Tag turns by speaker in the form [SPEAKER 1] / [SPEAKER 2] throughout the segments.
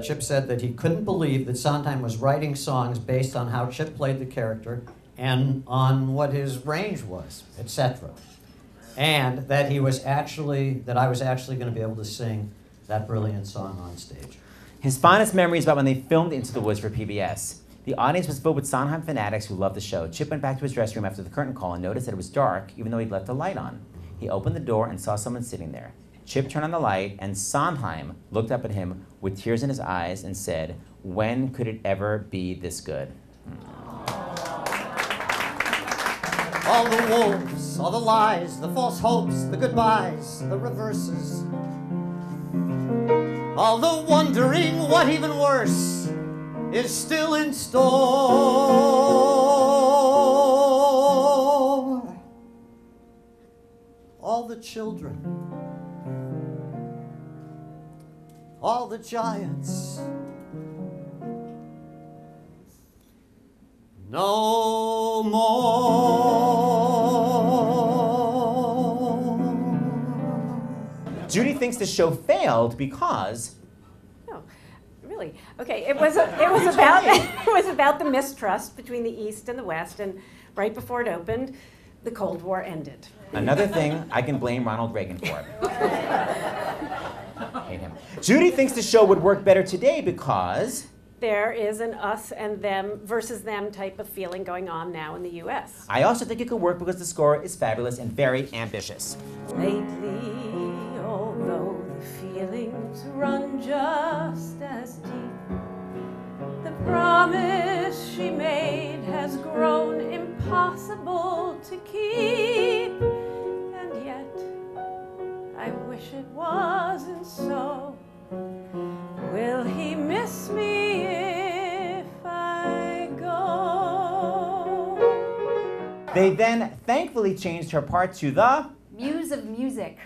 [SPEAKER 1] Chip said that he couldn't believe that Sondheim was writing songs based on how Chip played the character and on what his range was, etc. And that I was actually going to be able to sing that brilliant song on stage.
[SPEAKER 2] His fondest memory is about when they filmed Into the Woods for PBS. The audience was filled with Sondheim fanatics who loved the show. Chip went back to his dressing room after the curtain call and noticed that it was dark, even though he'd left the light on. He opened the door and saw someone sitting there. Chip turned on the light, and Sondheim looked up at him with tears in his eyes and said, "When could it ever be this good?"
[SPEAKER 1] All the wolves, all the lies, the false hopes, the goodbyes, the reverses. All the wondering what even worse is still in store. All the children, all the giants, no more.
[SPEAKER 2] Judy thinks the show failed because...
[SPEAKER 3] No, really. Okay, it was about the mistrust between the East and the West, and right before it opened, the Cold War ended.
[SPEAKER 2] Another thing I can blame Ronald Reagan for. Hate him. Judy thinks the show would work better today because...
[SPEAKER 3] There is an us and them versus them type of feeling going on now in the U.S.
[SPEAKER 2] I also think it could work because the score is fabulous and very ambitious.
[SPEAKER 3] Lately, although the feelings run just as deep, the promise she made has grown impossible to keep. And yet, I wish it wasn't so. Will he miss me if I go?
[SPEAKER 2] They then thankfully changed her part to the
[SPEAKER 4] Muse of Music.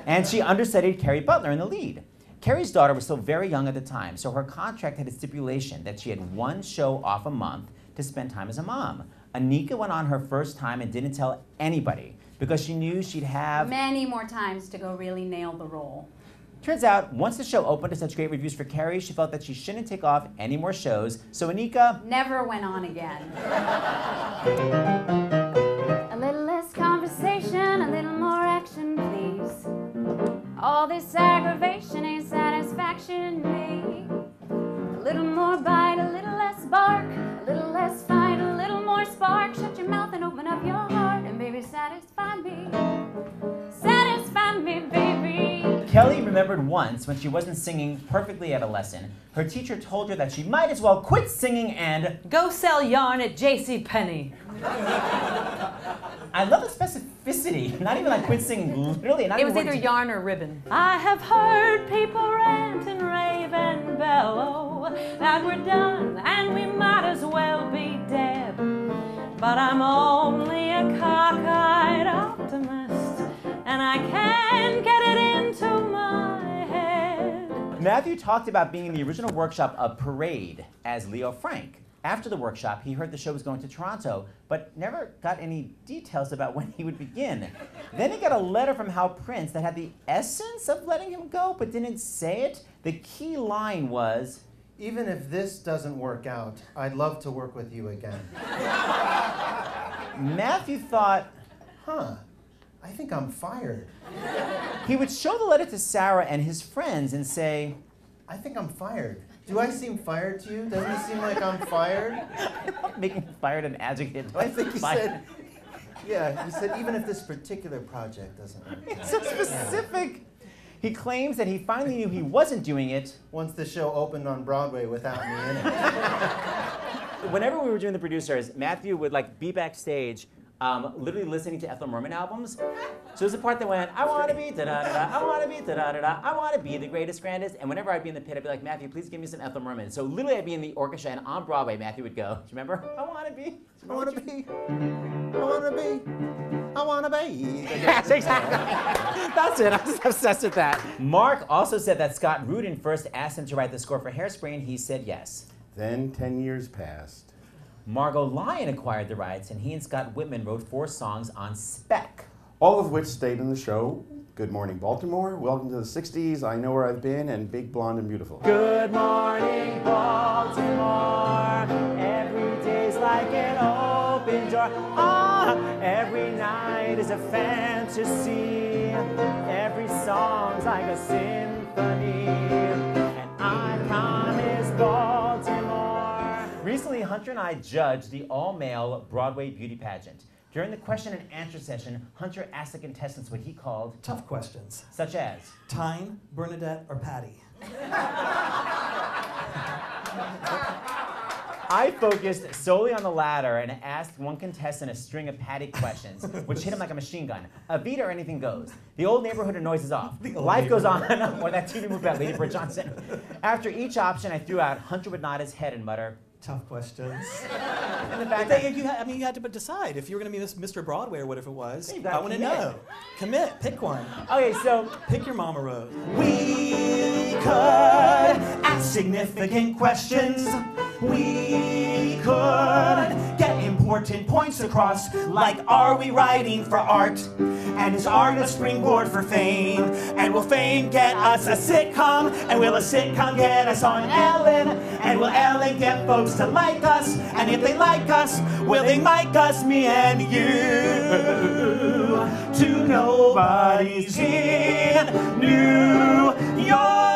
[SPEAKER 2] And she understudied Carrie Butler in the lead. Carrie's daughter was still very young at the time, so her contract had a stipulation that she had one show off a month to spend time as a mom. Anika went on her first time and didn't tell anybody because she knew she'd have
[SPEAKER 4] many more times to go really nail the role.
[SPEAKER 2] Turns out, once the show opened to such great reviews for Carrie, she felt that she shouldn't take off any more shows, so Anika
[SPEAKER 4] never went on again. A little less conversation, a little more action, please. All this aggravation ain't satisfaction me. A little more bite, a little less bark, a little less fight, a little more spark. Shut your mouth and open up your heart, and baby, satisfy me. Satisfy me, baby.
[SPEAKER 2] Kelly remembered once when she wasn't singing perfectly at a lesson, her teacher told her that she might as well quit singing and
[SPEAKER 5] go sell yarn at JCPenney.
[SPEAKER 2] I love the specificity. Not even like quit singing, literally.
[SPEAKER 5] It was either yarn or ribbon. I have heard people rant and rave and bellow that we're done and we might as well be dead. But I'm only a cockeyed optimist, and I can't get it into my head.
[SPEAKER 2] Matthew talked about being in the original workshop of Parade as Leo Frank. After the workshop, he heard the show was going to Toronto, but never got any details about when he would begin. Then he got a letter from Hal Prince that had the essence of letting him go, but didn't say it. The key line was,
[SPEAKER 6] "Even if this doesn't work out, I'd love to work with you again."
[SPEAKER 2] Matthew thought,
[SPEAKER 6] huh, I think I'm fired.
[SPEAKER 2] He would show the letter to Sarah and his friends and say,
[SPEAKER 6] I think I'm fired. Do I seem fired to you? Doesn't it seem like I'm fired?
[SPEAKER 2] I love making fired an adjective.
[SPEAKER 6] I think he said, yeah, he said, even if this particular project doesn't work out.
[SPEAKER 2] It's so specific. Yeah. He claims that he finally knew he wasn't doing it
[SPEAKER 6] once the show opened on Broadway without me in it.
[SPEAKER 2] Whenever we were doing the producers, Matthew would be backstage literally listening to Ethel Merman albums. So there's a part that went, I want to be da-da-da-da, I want to be da-da-da-da, I want to be the greatest, grandest. And whenever I'd be in the pit, I'd be like, Matthew, please give me some Ethel Merman. So literally I'd be in the orchestra, and on Broadway, Matthew would go, do you remember? I want to be.
[SPEAKER 6] I want to be. I want to be. I want to be.
[SPEAKER 2] Yes, exactly. That's it. I'm just obsessed with that. Mark also said that Scott Rudin first asked him to write the score for Hairspray, and he said yes.
[SPEAKER 7] Then 10 years passed.
[SPEAKER 2] Margot Lyon acquired the rights, and he and Scott Whitman wrote 4 songs on spec.
[SPEAKER 7] All of which stayed in the show Good morning, Baltimore. Welcome to the 60s. I know where I've been, and Big, Blonde, and Beautiful.
[SPEAKER 2] Good morning, Baltimore. Every day's like an open door. Every night is a fantasy. Every song's like a symphony. And I promise Baltimore. Recently, Hunter and I judged the all-male Broadway beauty pageant. During the question and answer session, Hunter asked the contestants what he called
[SPEAKER 8] tough questions.
[SPEAKER 2] Such as
[SPEAKER 8] Tyne, Bernadette, or Patty?
[SPEAKER 2] I focused solely on the latter and asked one contestant a string of Patty questions, which hit him like a machine gun. Evita or anything goes. The old neighborhood or noise is off. Life goes on, or that TV movie about Lady Bird Johnson. After each option I threw out, Hunter would nod his head and mutter,
[SPEAKER 8] tough questions.
[SPEAKER 2] In the background.
[SPEAKER 8] You had to decide if you were going to be Mr. Broadway or what if it was.
[SPEAKER 2] You
[SPEAKER 8] I
[SPEAKER 2] gotta
[SPEAKER 8] want to
[SPEAKER 2] commit.
[SPEAKER 8] know. Commit. Pick one.
[SPEAKER 2] Okay, so
[SPEAKER 8] Pick your Mama Rose.
[SPEAKER 9] We could ask significant questions. We could get important points across, like are we writing for art? And is art a springboard for fame? And will fame get us a sitcom? And will a sitcom get us on Ellen? And will Ellen get folks to like us? And if they like us, will they mic us, me and you, to Nobody's in New York?